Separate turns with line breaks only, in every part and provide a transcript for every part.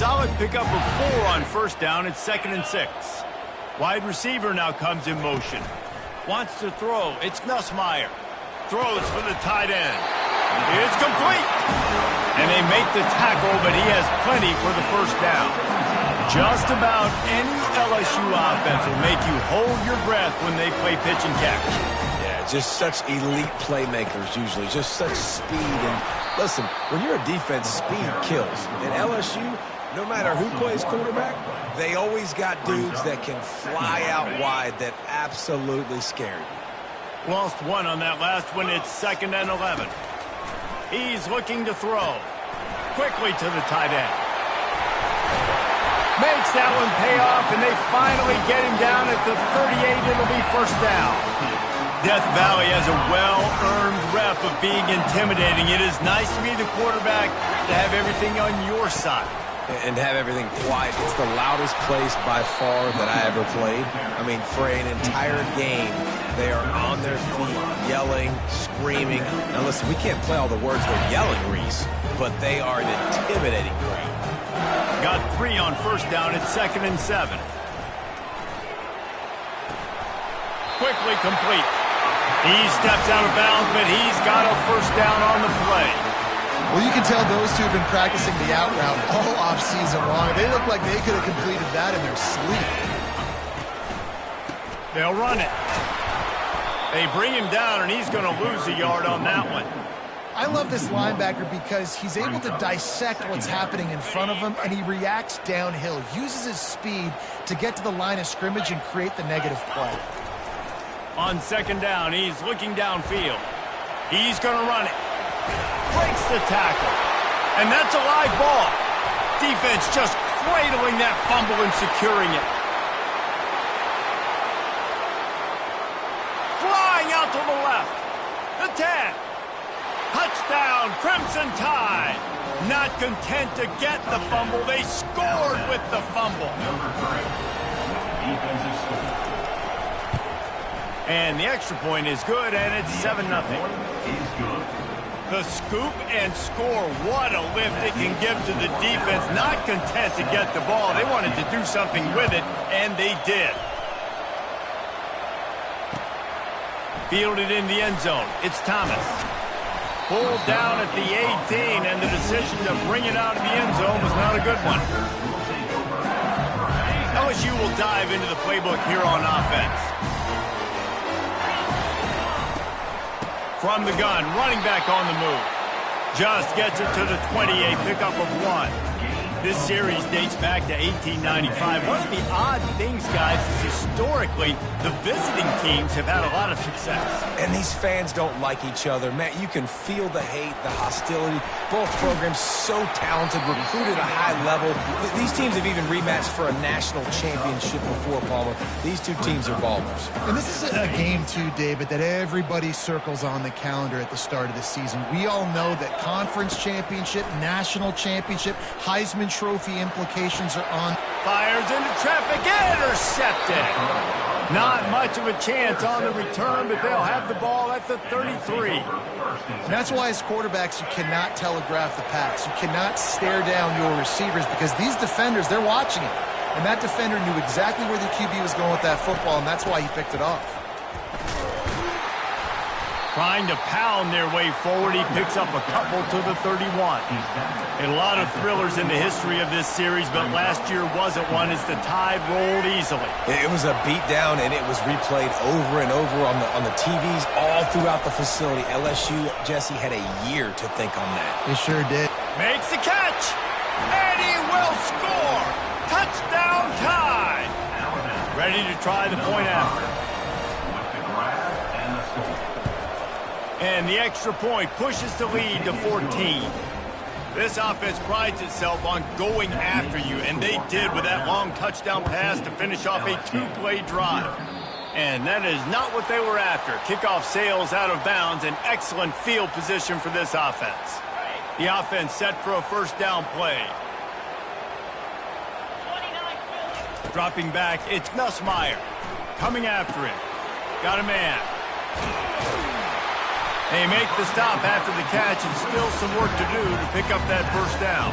solid pickup of 4 on first down. It's 2nd and 6. Wide receiver now comes in motion. Wants to throw. It's Nussmeier. Throws for the tight end. It's complete. And they make the tackle, but he has plenty for the first down. Just about any LSU offense will make you hold your breath when they play pitch and catch.
Yeah, just such elite playmakers usually. Just such speed. And listen, when you're a defense, speed kills. And LSU, no matter who plays quarterback, they always got dudes that can fly out wide that absolutely scare you.
Lost 1 on that last one. It's 2nd and 11. He's looking to throw. Quickly to the tight end. Makes that one pay off, and they finally get him down at the 38. It'll be first down. Death Valley has a well-earned rep of being intimidating. It is nice to be the quarterback to have everything on your side.
And have everything quiet. It's the loudest place by far that I ever played. I mean, for an entire game, they are on their feet, yelling, screaming. Now listen, we can't play all the words they're yelling, Reese, but they are an intimidating crowd.
Got 3 on first down. It's 2nd and 7. Quickly complete. He steps out of bounds, but he's got a first down on the play.
Well, you can tell those two have been practicing the out route all offseason long. They look like they could have completed that in their sleep.
They'll run it. They bring him down, and he's going to lose a yard on that one.
I love this linebacker because he's able to dissect what's happening in front of him, and he reacts downhill, uses his speed to get to the line of scrimmage and create the negative play.
On 2nd down, he's looking downfield. He's going to run it. Breaks the tackle. And that's a live ball. Defense just cradling that fumble and securing it. Flying out to the left. The 10. Touchdown, Crimson Tide. Not content to get the fumble, they scored with the fumble. And the extra point is good, and it's 7-0. The scoop and score, what a lift it can give to the defense. Not content to get the ball, they wanted to do something with it, and they did. Fielded in the end zone, it's Thomas. Pulled down at the 18, and the decision to bring it out of the end zone was not a good one. LSU will dive into the playbook here on offense. From the gun, running back on the move. Just gets it to the 28, pickup of 1. This series dates back to 1895. One of the odd things, guys, is historically the visiting teams have had a lot of success.
And these fans don't like each other. Matt, you can feel the hate, the hostility. Both programs so talented, recruited at a high level. These teams have even rematched for a national championship before, Palmer. These two teams are ballers.
And this is a game, too, David, that everybody circles on the calendar at the start of the season. We all know that conference championship, national championship, Heisman Trophy implications are on.
Fires into traffic, intercepted. Not much of a chance on the return, but they'll have the ball at the 33.
And that's why as quarterbacks, you cannot telegraph the pass. You cannot stare down your receivers because these defenders, they're watching it. And that defender knew exactly where the QB was going with that football, and that's why he picked it off.
Trying to pound their way forward, he picks up a couple to the 31. A lot of thrillers in the history of this series, but last year wasn't one as the Tide rolled easily.
It was a beatdown, and it was replayed over and over on the TVs all throughout the facility. LSU, Jesse, had a year to think on that.
They sure did.
Makes the catch, and he will score. Touchdown Tide. Ready to try the point after. And the extra point pushes the lead to 14. This offense prides itself on going after you, and they did with that long touchdown pass to finish off a 2-play drive. And that is not what they were after. Kickoff sails out of bounds, an excellent field position for this offense. The offense set for a first down play. Dropping back, it's Nussmeier. Coming after him. Got a man. They make the stop after the catch, and still some work to do to pick up that first down.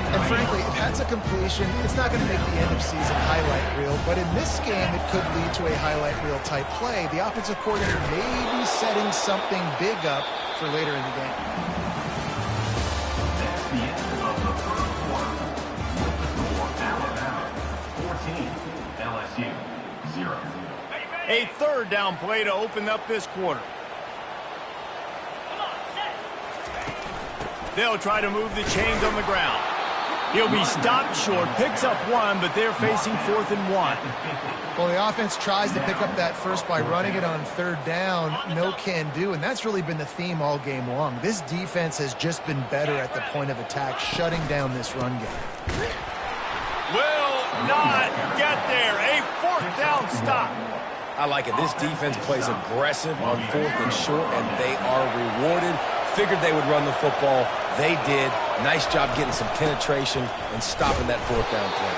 And frankly, if that's a completion, it's not going to make the end of season highlight reel. But in this game, it could lead to a highlight reel type play. The offensive coordinator may be setting something big up for later in the game.
That's the end of the first quarter. With the score, Alabama 14, LSU 0.
A third down play to open up this quarter. They'll try to move the chains on the ground. He'll be stopped short, picks up one, but they're facing 4th and 1.
Well, the offense tries to pick up that first by running it on third down. No can do, and that's really been the theme all game long. This defense has just been better at the point of attack, shutting down this run game.
Will not get there. A 4th down stop.
I like it. This defense plays aggressive on 4th and short, and they are rewarded. Figured they would run the football. They did. Nice job getting some penetration and stopping that 4th down play.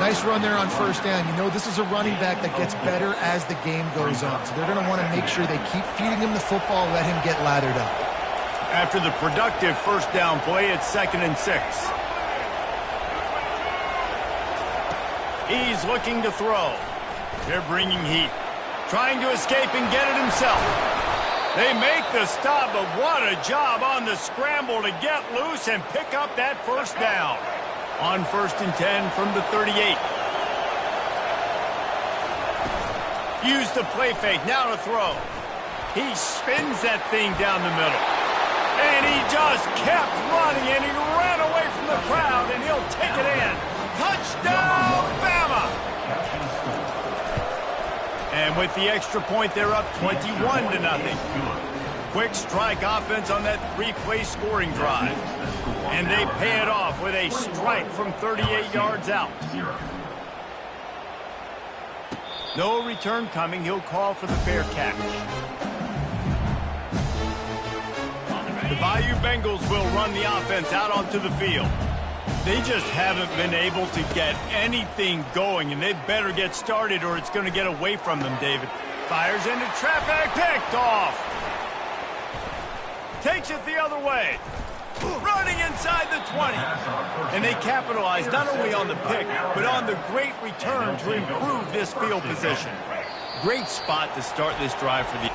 Nice run there on first down. You know, this is a running back that gets better as the game goes on. So they're going to want to make sure they keep feeding him the football, let him get lathered up.
After the productive first down play, it's 2nd and 6. He's looking to throw. They're bringing heat. Trying to escape and get it himself. They make the stop, but what a job on the scramble to get loose and pick up that first down. On 1st and 10 from the 38. Use the play fake, now to throw. He spins that thing down the middle. And he just kept running, and he ran away from the crowd, and he'll take it in. Touchdown, Bama! And with the extra point, they're up 21-0. Quick strike offense on that 3-play scoring drive. And they pay it off with a strike from 38 yards out. No return coming. He'll call for the fair catch. The Bayou Bengals will run the offense out onto the field. They just haven't been able to get anything going, and they better get started or it's going to get away from them, David. Fires into traffic, picked off. Takes it the other way. Running inside the 20. And they capitalize not only on the pick, but on the great return to improve this field position. Great spot to start this drive for the...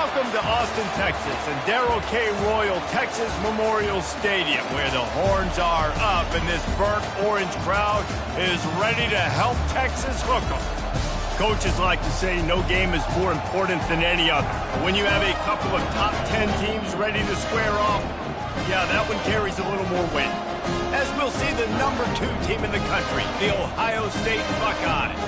Welcome to Austin, Texas, and Darrell K. Royal Texas Memorial Stadium, where the horns are up and this burnt orange crowd is ready to help Texas hook 'em. Coaches like to say no game is more important than any other. But when you have a couple of top 10 teams ready to square off, yeah, that one carries a little more weight. As we'll see the number 2 team in the country, the Ohio State Buckeyes,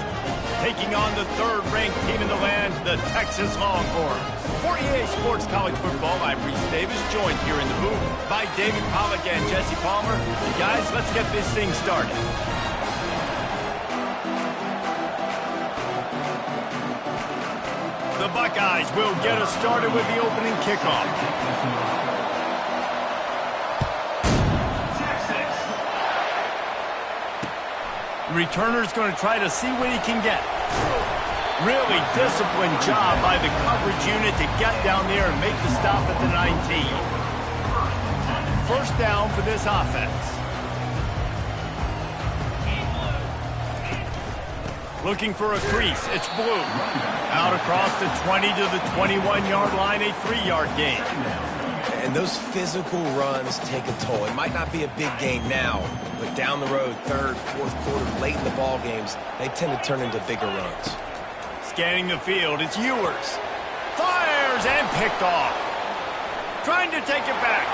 taking on the 3rd-ranked team in the land, the Texas Longhorns. For EA Sports College Football, I'm Reese Davis, joined here in the booth by David Pollack and Jesse Palmer. And guys, let's get this thing started. The Buckeyes will get us started with the opening kickoff. The returner's going to try to see what he can get. Really disciplined job by the coverage unit to get down there and make the stop at the 19. First down for this offense. Looking for a crease. It's Blue. Out across the 20 to the 21-yard line, a 3-yard gain.
And those physical runs take a toll. It might not be a big gain now, but down the road, 3rd, 4th quarter, late in the ball games, they tend to turn into bigger runs.
Scanning the field, it's Ewers. Fires and picked off. Trying to take it back.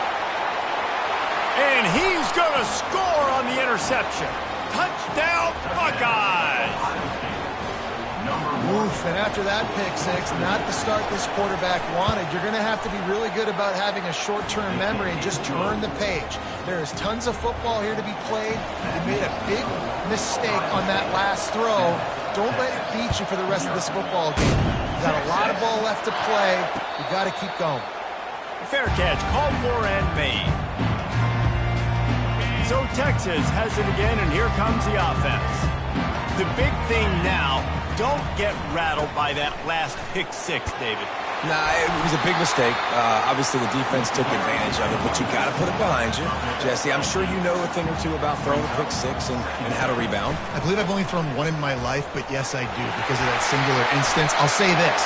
And he's going to score on the interception. Touchdown, Buckeyes!
Oof, and after that pick six, not the start this quarterback wanted. You're going to have to be really good about having a short-term memory and just turn the page. There is tons of football here to be played. You made a big mistake on that last throw. Don't let it beat you for the rest of this football game. You've got a lot of ball left to play. You've got to keep going.
Fair catch, called for and made. So Texas has it again, and here comes the offense. The big thing now, don't get rattled by that last pick six, David.
Nah, it was a big mistake. Obviously, the defense took advantage of it, but you got to put it behind you. Jesse, I'm sure you know a thing or two about throwing a pick six and how to rebound.
I believe I've only thrown one in my life, but yes, I do, because of that singular instance. I'll say this.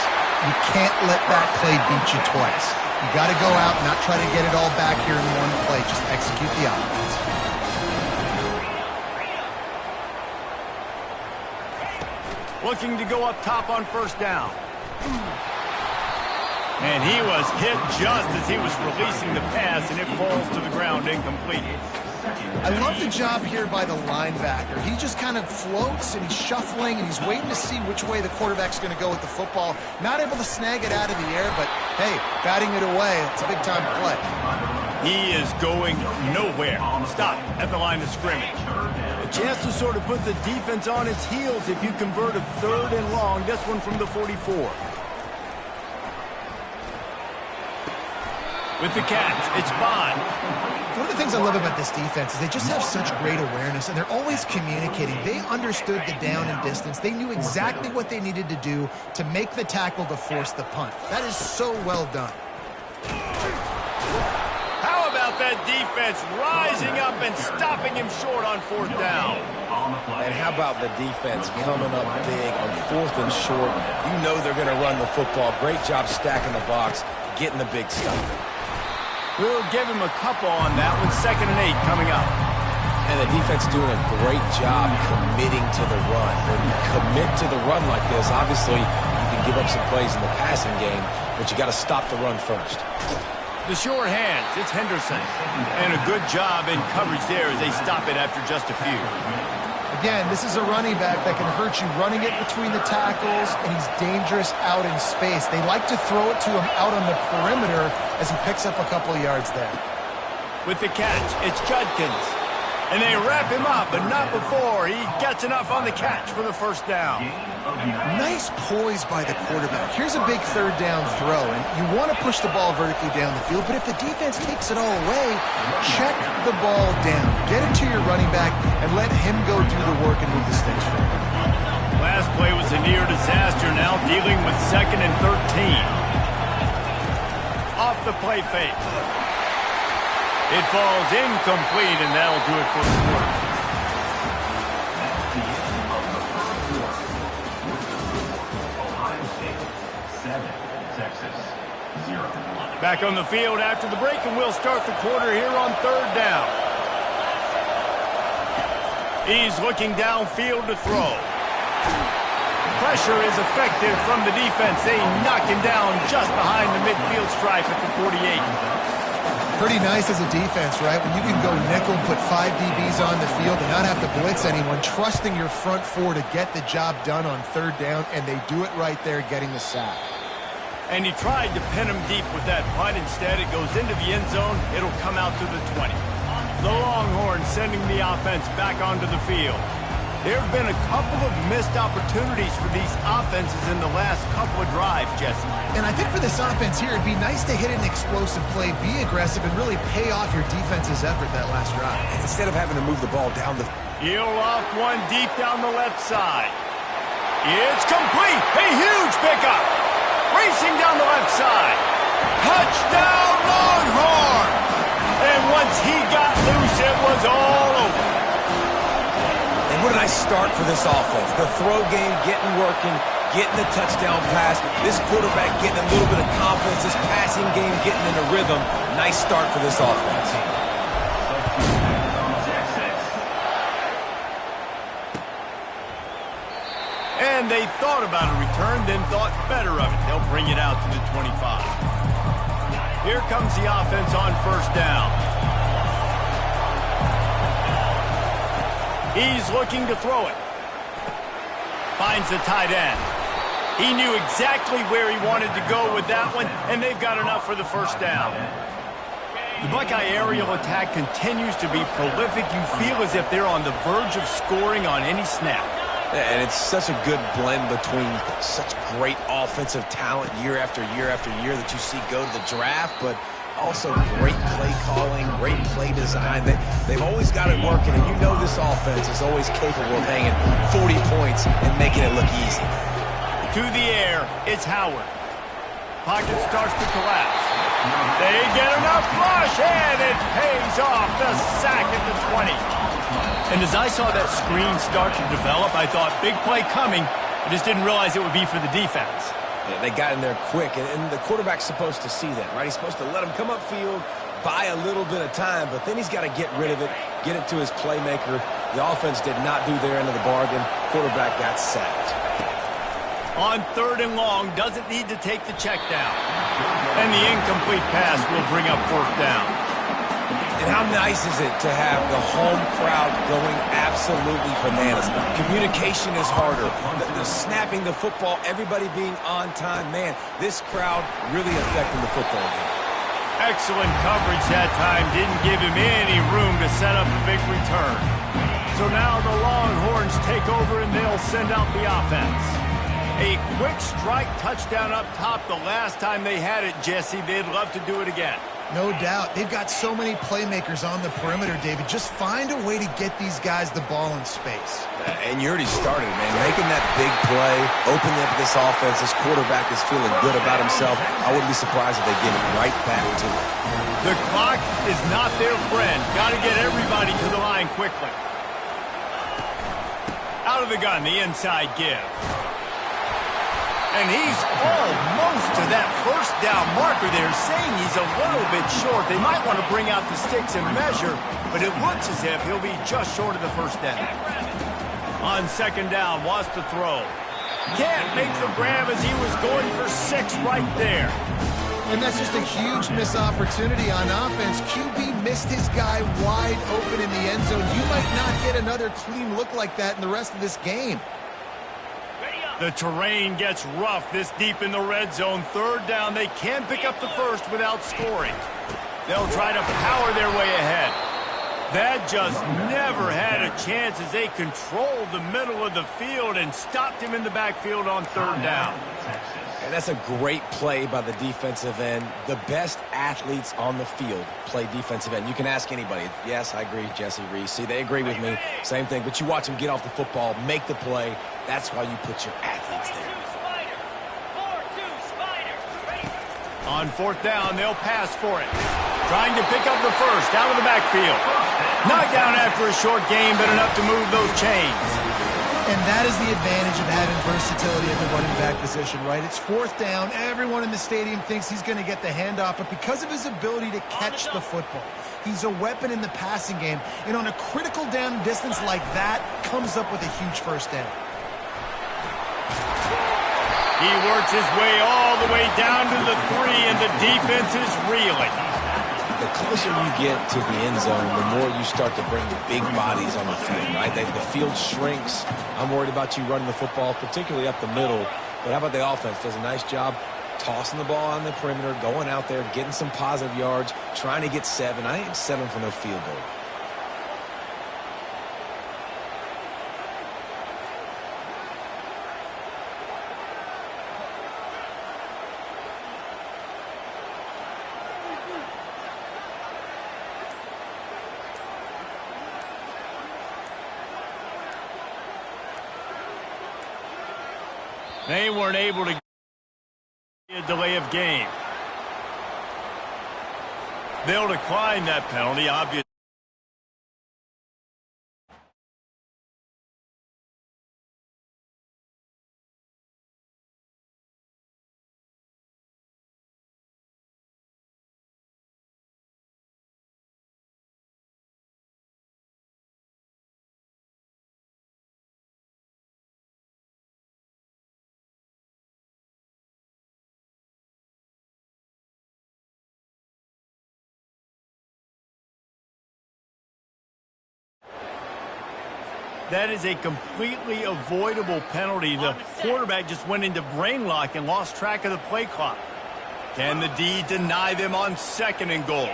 You can't let that play beat you twice. You got to go out and not try to get it all back here in one play. Just execute the offense.
Looking to go up top on first down. And he was hit just as he was releasing the pass, and it falls to the ground incomplete.
I love the job here by the linebacker. He just kind of floats, and he's shuffling, and he's waiting to see which way the quarterback's going to go with the football. Not able to snag it out of the air, but, hey, batting it away, it's a big-time play.
He is going nowhere. Stop at the line of scrimmage. A chance to sort of put the defense on its heels if you convert a 3rd and long. This one from the 44. With the catch, it's Bond.
One of the things I love about this defense is they just have such great awareness, and they're always communicating. They understood the down and distance. They knew exactly what they needed to do to make the tackle to force the punt. That is so well done.
How about that defense rising up and stopping him short on 4th down?
And how about the defense coming up big on 4th and short? You know they're going to run the football. Great job stacking the box, getting the big stop.
We'll give him a couple on that one. 2nd and 8 coming up.
And the defense doing a great job committing to the run. When you commit to the run like this, obviously you can give up some plays in the passing game, but you got to stop the run first.
The sure hands, it's Henderson. And a good job in coverage there as they stop it after just a few.
Again, this is a running back that can hurt you running it between the tackles, and he's dangerous out in space. They like to throw it to him out on the perimeter as he picks up a couple of yards there.
With the catch, it's Judkins. And they wrap him up, but not before he gets enough on the catch for the first down.
Nice poise by the quarterback. Here's a big 3rd down throw, and you want to push the ball vertically down the field, but if the defense takes it all away, check the ball down. Get it to your running back and let him go do the work and move the sticks forward.
Last play was a near disaster, now dealing with 2nd and 13. Off the play fake. It falls incomplete, and that'll do it for the quarter.
Ohio State 7, Texas
Back on the field after the break, and we'll start the quarter here on 3rd down. He's looking downfield to throw. Pressure is effective from the defense. They knock him down just behind the midfield stripe at the 48.
Pretty nice as a defense, right? When you can go nickel, put 5 DBs on the field and not have to blitz anyone, trusting your front 4 to get the job done on 3rd down, and they do it right there, getting the sack.
And he tried to pin him deep with that punt. Instead, it goes into the end zone. It'll come out to the 20. The Longhorns sending the offense back onto the field. There have been a couple of missed opportunities for these offenses in the last couple of drives, Jesse.
And I think for this offense here, it'd be nice to hit an explosive play, be aggressive, and really pay off your defense's effort that last drive.
And instead of having to move the ball down the...
He'll off one deep down the left side. It's complete. A huge pickup. Racing down the left side. Touchdown, Longhorn! And once he got loose, it was all over.
And what a nice start for this offense. The throw game getting working, getting the touchdown pass. This quarterback getting a little bit of confidence. This passing game getting in a rhythm. Nice start for this offense.
And they thought about a return, then thought better of it. They'll bring it out to the 25. Here comes the offense on 1st down. He's looking to throw it. Finds the tight end. He knew exactly where he wanted to go with that one, and they've got enough for the 1st down. The Buckeye aerial attack continues to be prolific. You feel as if they're on the verge of scoring on any snap.
And it's such a good blend between such great offensive talent year after year after year that you see go to the draft, but also great play calling, great play design. They've always got it working, and you know this offense is always capable of hanging 40 points and making it look easy.
To the air, it's Howard. Pocket starts to collapse. They get enough rush, and it pays off. The sack at the 20. And as I saw that screen start to develop, I thought, big play coming. I just didn't realize it would be for the defense.
Yeah, they got in there quick, and the quarterback's supposed to see that, right? He's supposed to let him come upfield, buy a little bit of time, but then he's got to get rid of it, get it to his playmaker. The offense did not do their end of the bargain. Quarterback got sacked.
On 3rd and long, doesn't need to take the check down. And the incomplete pass will bring up 4th down.
And how nice is it to have the home crowd going absolutely bananas? Communication is harder. The snapping the football, everybody being on time. Man, this crowd really affecting the football game.
Excellent coverage that time. Didn't give him any room to set up a big return. So now the Longhorns take over and they'll send out the offense. A quick strike touchdown up top the last time they had it, Jesse. They'd love to do it again.
No doubt. They've got so many playmakers on the perimeter, David. Just find a way to get these guys the ball in space.
And you already started, man. Making that big play, opening up this offense. This quarterback is feeling good about himself. I wouldn't be surprised if they get it right back to it.
The clock is not their friend. Got to get everybody to the line quickly. Out of the gun, the inside give. And he's almost to that 1st down marker there, saying he's a little bit short. They might want to bring out the sticks and measure, but it looks as if he'll be just short of the 1st down. On 2nd down, wants to throw. Can't make the grab as he was going for 6 right there.
And that's just a huge missed opportunity on offense. QB missed his guy wide open in the end zone. You might not get another clean look like that in the rest of this game.
The terrain gets rough this deep in the red zone. 3rd down, they can't pick up the 1st without scoring. They'll try to power their way ahead. That just never had a chance as they controlled the middle of the field and stopped him in the backfield on 3rd down.
And that's a great play by the defensive end. The best athletes on the field play defensive end. You can ask anybody. Yes, I agree, Jesse Reese. See, they agree with me. Same thing. But you watch them get off the football, make the play. That's why you put your athletes there.
On 4th down, they'll pass for it. Trying to pick up the 1st out of the backfield. Knocked down after a short game, but enough to move those chains.
And that is the advantage of having versatility at the running back position, right? It's fourth down. Everyone in the stadium thinks he's going to get the handoff, but because of his ability to catch the football, he's a weapon in the passing game. And on a critical down distance like that, comes up with a huge first down.
He works his way all the way down to the 3, and the defense is reeling.
The closer you get to the end zone, the more you start to bring big bodies on the field, right? The field shrinks. I'm worried about you running the football, particularly up the middle. But how about the offense? Does a nice job tossing the ball on the perimeter, going out there, getting some positive yards, trying to get 7. I ain't settling for no field goal.
They weren't able to get a delay of game. They'll decline that penalty, obviously. That is a completely avoidable penalty. The quarterback just went into brain lock and lost track of the play clock. Can the D deny them on 2nd and goal?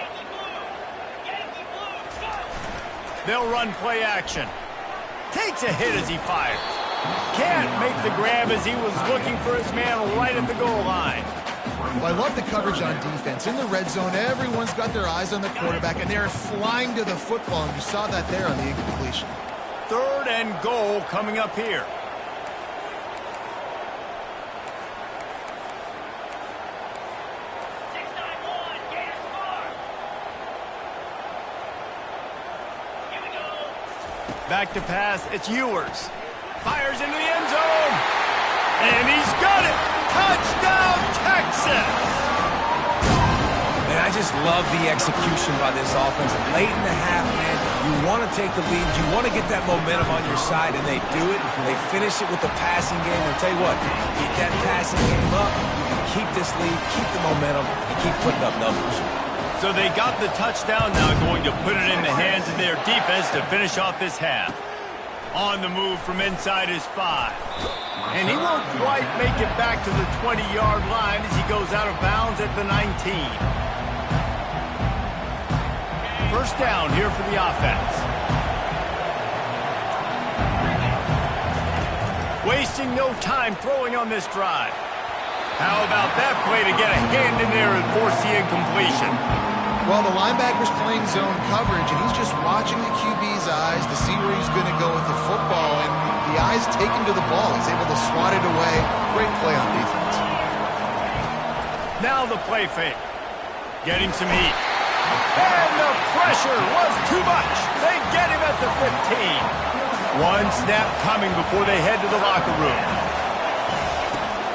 They'll run play action. Takes a hit as he fires. Can't make the grab as he was looking for his man right at the goal line.
Well, I love the coverage on defense. In the red zone, everyone's got their eyes on the quarterback, and they're flying to the football, and you saw that there on the incompletion.
3rd and goal coming up here. Back to pass, it's Ewers. Fires into the end zone. And he's got it. Touchdown, Texas.
And I just love the execution by this offense. Late in the half, man, you want to take the lead. You want to get that momentum on your side, and they do it. They finish it with the passing game. And I'll tell you what, get that passing game up, you can keep this lead, keep the momentum, and keep putting up numbers.
So they got the touchdown, now going to put it in the hands of their defense to finish off this half. On the move from inside his 5. And he won't quite make it back to the 20-yard line as he goes out of bounds at the 19. First down here for the offense. Wasting no time throwing on this drive. How about that play to get a hand in there and force the incompletion?
Well, the linebacker's playing zone coverage, and he's just watching the QB's eyes to see where he's going to go with the football, and the eyes take him to the ball. He's able to swat it away. Great play on defense.
Now the play fake. Getting some heat. And the pressure was too much. They get him at the 15. One snap coming before they head to the locker room.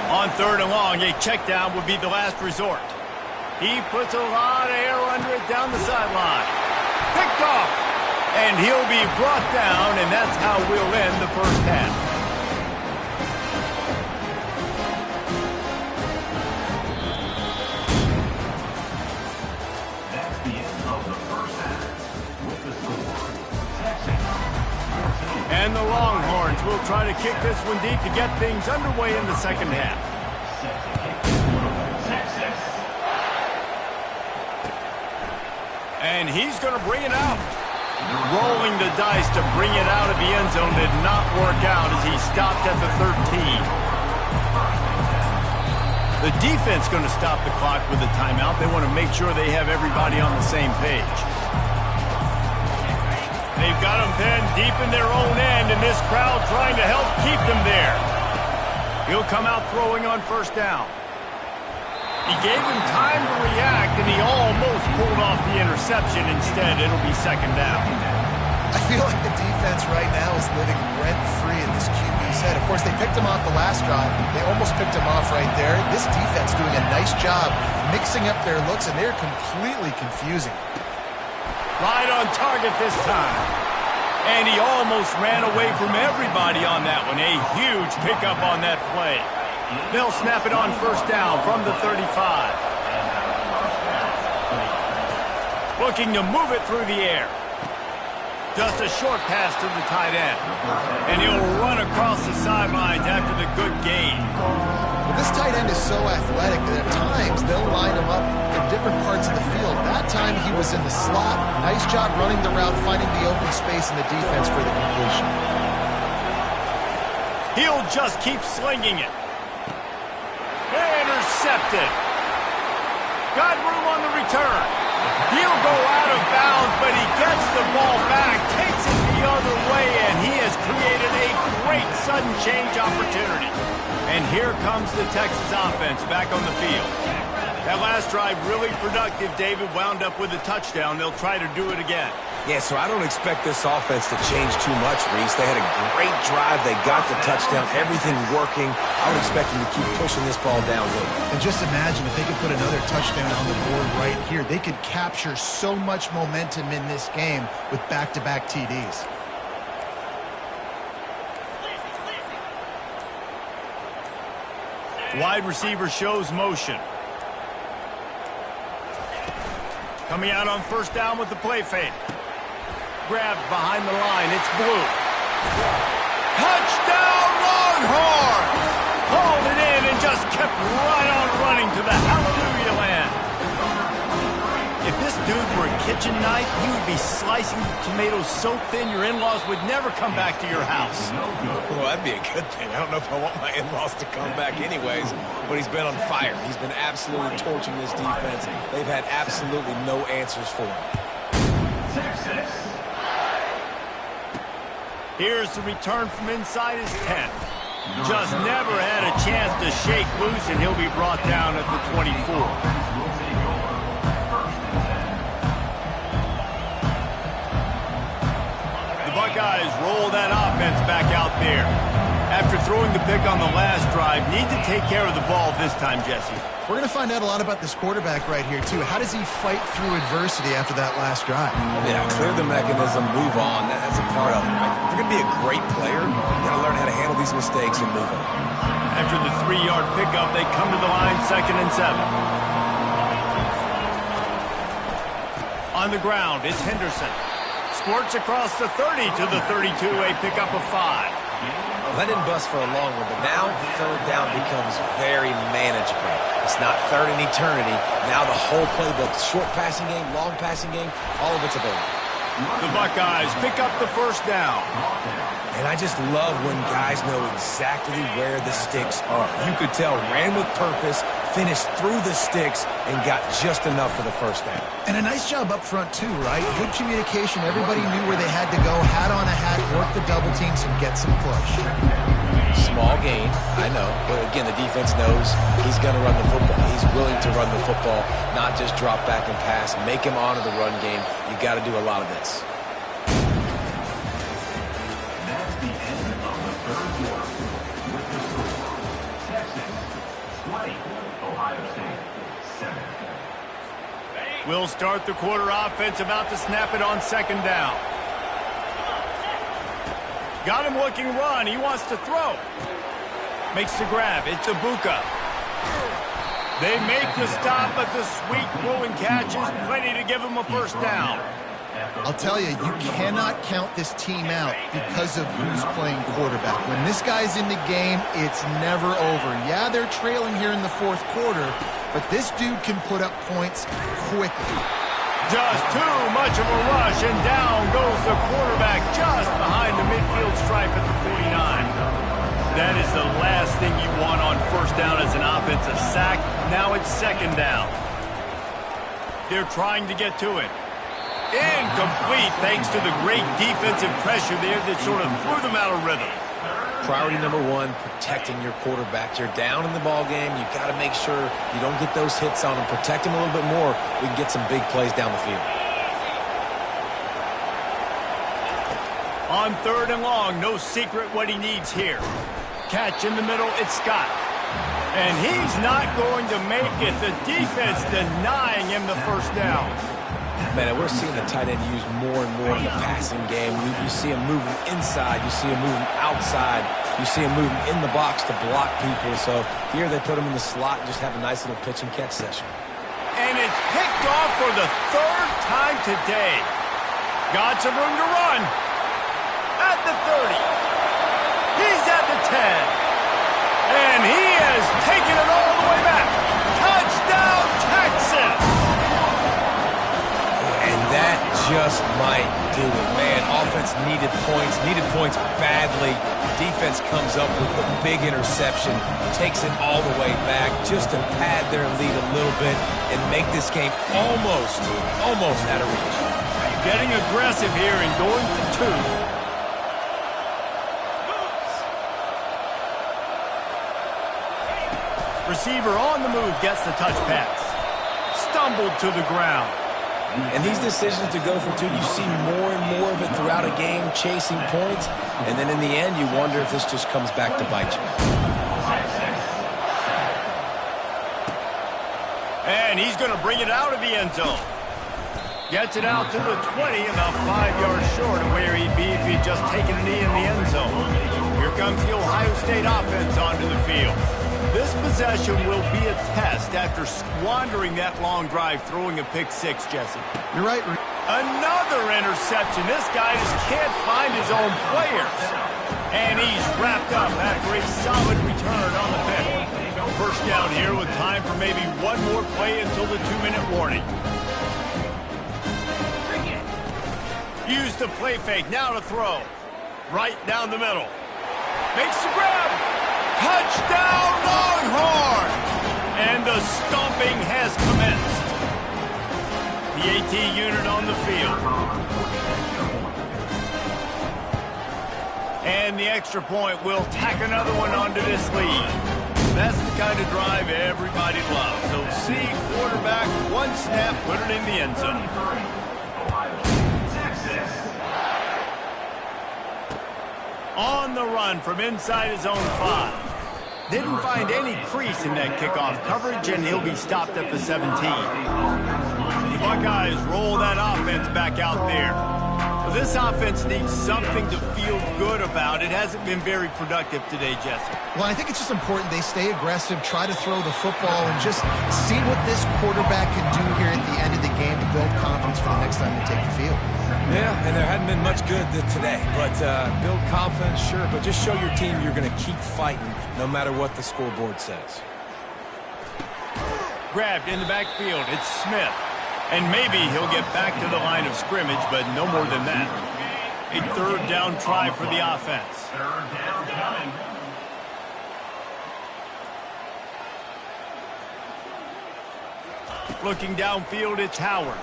On 3rd and long, a check down would be the last resort. He puts a lot of air under it down the sideline. Picked off. And he'll be brought down, and that's how we'll end the first half.
That's the end of the first half. With the score, Texas 14.
And the Longhorns will try to kick this one deep to get things underway in the second half. And he's going to bring it out. Rolling the dice to bring it out of the end zone did not work out as he stopped at the 13. The defense going to stop the clock with a timeout. They want to make sure they have everybody on the same page. They've got them pinned deep in their own end, and this crowd trying to help keep them there. He'll come out throwing on first down. He gave him time to react, and he almost pulled off the interception. Instead, it'll be second down.
I feel like the defense right now is living rent-free in this QB said. Of course, they picked him off the last drive. They almost picked him off right there. This defense doing a nice job mixing up their looks, and they're completely confusing.
Right on target this time. And he almost ran away from everybody on that one. A huge pickup on that play. They'll snap it on first down from the 35. Looking to move it through the air. Just a short pass to the tight end. And he'll run across the sidelines after the good gain.
Well, this tight end is so athletic that at times they'll line him up in different parts of the field. That time he was in the slot. Nice job running the route, finding the open space in the defense for the completion.
He'll just keep slinging it. Intercepted. Got room on the return. He'll go out of bounds, but he gets the ball back, takes it the other way, and he has created a great sudden change opportunity. And here comes the Texas offense back on the field. That last drive really productive. David wound up with a touchdown. They'll try to do it again.
Yeah, so I don't expect this offense to change too much, Reese. They had a great drive. They got the touchdown. Everything working. I would expect them to keep pushing this ball downhill.
And just imagine if they could put another touchdown on the board right here. They could capture so much momentum in this game with back-to-back TDs.
Wide receiver shows motion. Coming out on first down with the play fake. Grabbed behind the line. It's Blue. Touchdown, Longhorns! Hauled it in and just kept right on running to the hallelujah land. If this dude were a kitchen knife, he would be slicing tomatoes so thin your in-laws would never come back to your house.
Well, that'd be a good thing. I don't know if I want my in-laws to come back anyways, but he's been on fire. He's been absolutely torching this defense. They've had absolutely no answers for him.
Here's the return from inside his 10. Just never had a chance to shake loose, and he'll be brought down at the 24. The Buckeyes roll that offense back out there. After throwing the pick on the last drive, need to take care of the ball this time, Jesse.
We're going to find out a lot about this quarterback right here, too. How does he fight through adversity after that last drive?
Yeah, clear the mechanism, move on. That's a part of it. Right? If you're going to be a great player, you got to learn how to handle these mistakes and move on.
After the 3-yard pickup, they come to the line, 2nd and 7. On the ground, it's Henderson. Squirts across the 30 to the 32, a pickup of 5.
That didn't bust for a long one, but now third down becomes very manageable. It's not third in eternity. Now the whole playbook, short passing game, long passing game, all of it's available.
The Buckeyes pick up the first down.
And I just love when guys know exactly where the sticks are. You could tell, ran with purpose, finished through the sticks, and got just enough for the first down.
And a nice job up front, too, right? Good communication. Everybody knew where they had to go, hat on a hat, work the double teams, and get some push.
Small gain, I know. But again, the defense knows he's going to run the football. He's willing to run the football, not just drop back and pass, make him honor the run game. You got to do a lot of this.
That's the end of the third quarter. With the score, Texas 20, Ohio State 7.
We'll start the quarter offense, about to snap it on 2nd down. Got him looking run. He wants to throw. Makes the grab. It's Ibuka. They make the stop, but the sweet throwing catch is plenty to give him a first down.
I'll tell you, you cannot count this team out because of who's playing quarterback. When this guy's in the game, it's never over. Yeah, they're trailing here in the 4th quarter, but this dude can put up points quickly.
Just too much of a rush, and down goes the quarterback just behind the midfield stripe at the 49. That is the last thing you want on first down as an offense, a sack. Now it's 2nd down. They're trying to get to it. Incomplete thanks to the great defensive pressure there that sort of threw them out of rhythm.
Priority number 1, protecting your quarterback. You're down in the ball game. You got to make sure you don't get those hits on him. Protect him a little bit more. We can get some big plays down the field.
On 3rd and long, no secret what he needs here. Catch in the middle, it's Scott. And he's not going to make it. The defense denying him the first down.
Man, we're seeing the tight end used more and more in the passing game. You see him moving inside. You see him moving outside. You see him moving in the box to block people. So here they put him in the slot and just have a nice little pitch and catch session.
And it's picked off for the 3rd time today. Got some room to run. At the 30. He's at the 10. And he has taken it all the way back. Touchdown, Texas!
And that just might do it, man. Offense needed points badly. Defense comes up with the big interception, takes it all the way back just to pad their lead a little bit and make this game almost out of reach.
Getting aggressive here and going for 2. Receiver on the move gets the touch pass. Stumbled to the ground.
And these decisions to go for 2, you see more and more of it throughout a game, chasing points. And then in the end, you wonder if this just comes back to bite you.
And he's going to bring it out of the end zone. Gets it out to the 20, about 5 yards short of where he'd be if he'd just taken a knee in the end zone. Here comes the Ohio State offense onto the field. This possession will be a test after squandering that long drive, throwing a pick-6, Jesse.
You're right.
Another interception. This guy just can't find his own players. And he's wrapped up after a solid return on the pick. First down here with time for maybe one more play until the 2-minute warning. Use the play fake, now to throw. Right down the middle. Makes the grab. Touchdown, Longhorn! And the stomping has commenced. The AT unit on the field. And the extra point will tack another one onto this lead. That's the kind of drive everybody loves. So see quarterback, one snap, put it in the end zone. On the run from inside his own 5. Didn't find any crease in that kickoff coverage, and he'll be stopped at the 17. The Buckeyes roll that offense back out there. This offense needs something to feel good about. It hasn't been very productive today, Jesse.
Well, I think it's just important they stay aggressive, try to throw the football, and just see what this quarterback can do here at the end of the game to build confidence for the next time they take the field.
Yeah, and there hadn't been much good today. But build confidence, sure, but just show your team you're going to keep fighting no matter what the scoreboard says.
Grabbed in the backfield. It's Smith. And maybe he'll get back to the line of scrimmage, but no more than that. A 3rd down try for the offense.
3rd down coming.
Looking downfield, it's Howard.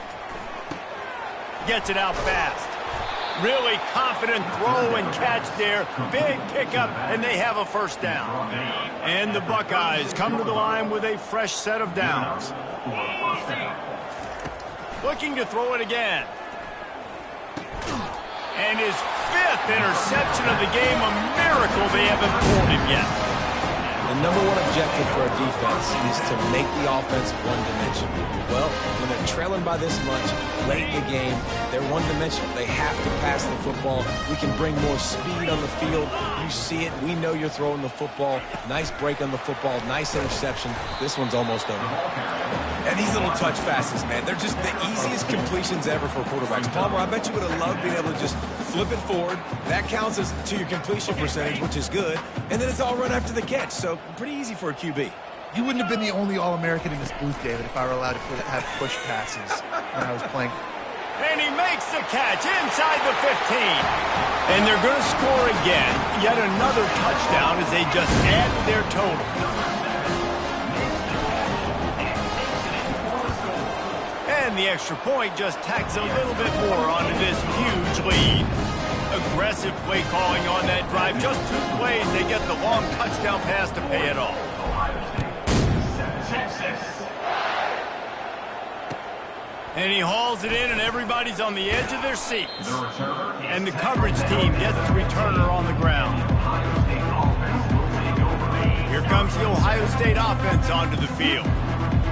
Gets it out fast. Really confident throw and catch there. Big pickup, and they have a first down. And the Buckeyes come to the line with a fresh set of downs. Looking to throw it again. And his 5th interception of the game, a miracle they haven't pulled him yet.
The number one objective for a defense is to make the offense one-dimensional. Well, when they're trailing by this much, late in the game, they're one-dimensional. They have to pass the football. We can bring more speed on the field. You see it. We know you're throwing the football. Nice break on the football. Nice interception. This one's almost over. And these little touch passes, man, they're just the easiest completions ever for quarterbacks. Palmer, I bet you would have loved being able to just flip it forward. That counts as to your completion percentage, which is good. And then it's all run after the catch. So pretty easy for a QB.
You wouldn't have been the only All-American in this booth, David, if I were allowed to have push passes when I was playing.
And he makes the catch inside the 15. And they're going to score again. Yet another touchdown as they just add to their total. And the extra point just tacks a little bit more onto this huge lead. Aggressive play calling on that drive. Just 2 plays, they get the long touchdown pass to pay it off. And he hauls it in, and everybody's on the edge of their seats.
The returner is
And the coverage team gets the returner on the ground.
Ohio State offense will take over.
Here comes the Ohio State offense onto the field.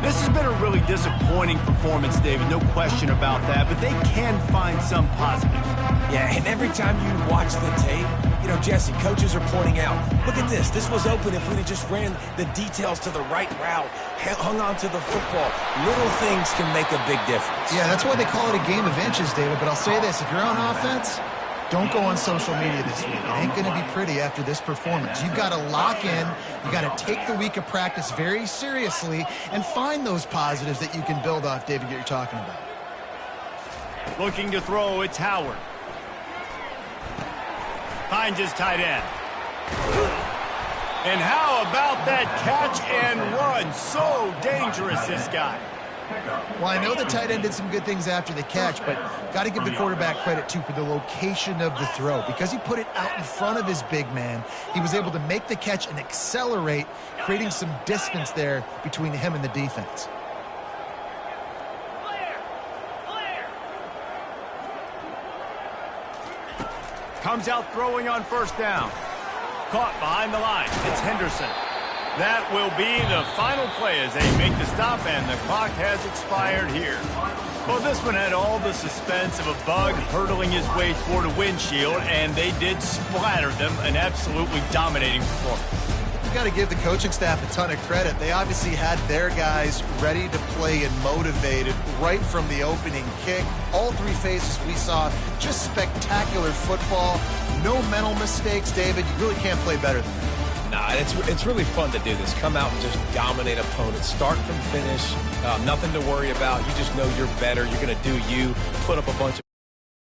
This has been a really disappointing performance, David, no question about that, but they can find some positives.
Yeah, and every time you watch the tape, you know, Jesse, coaches are pointing out, look at this. This was open if we had just ran the details to the right route, hung on to the football. Little things can make a big difference.
Yeah, that's why they call it a game of inches, David. But I'll say this, if you're on offense, don't go on social media this week. It ain't going to be pretty after this performance. You've got to lock in. You got to take the week of practice very seriously and find those positives that you can build off, David, that you're talking about.
Looking to throw, it's Howard. Finds his tight end. And how about that catch and run? So dangerous, this guy.
Well, I know the tight end did some good things after the catch, but got to give the quarterback credit, too, for the location of the throw. Because he put it out in front of his big man, he was able to make the catch and accelerate, creating some distance there between him and the defense.
Comes out throwing on first down. Caught behind the line. It's Henderson. That will be the final play as they make the stop, and the clock has expired here. Well, this one had all the suspense of a bug hurtling his way toward a windshield, and they did splatter them. An absolutely dominating performance.
You've got to give the coaching staff a ton of credit. They obviously had their guys ready to play and motivated right from the opening kick. All three phases we saw, just spectacular football. No mental mistakes, David. You really can't play better than that.
Nah, it's really fun to do this. Come out and just dominate opponents. Start from finish. Nothing to worry about. You just know you're better. You're going to do you. Put up a bunch of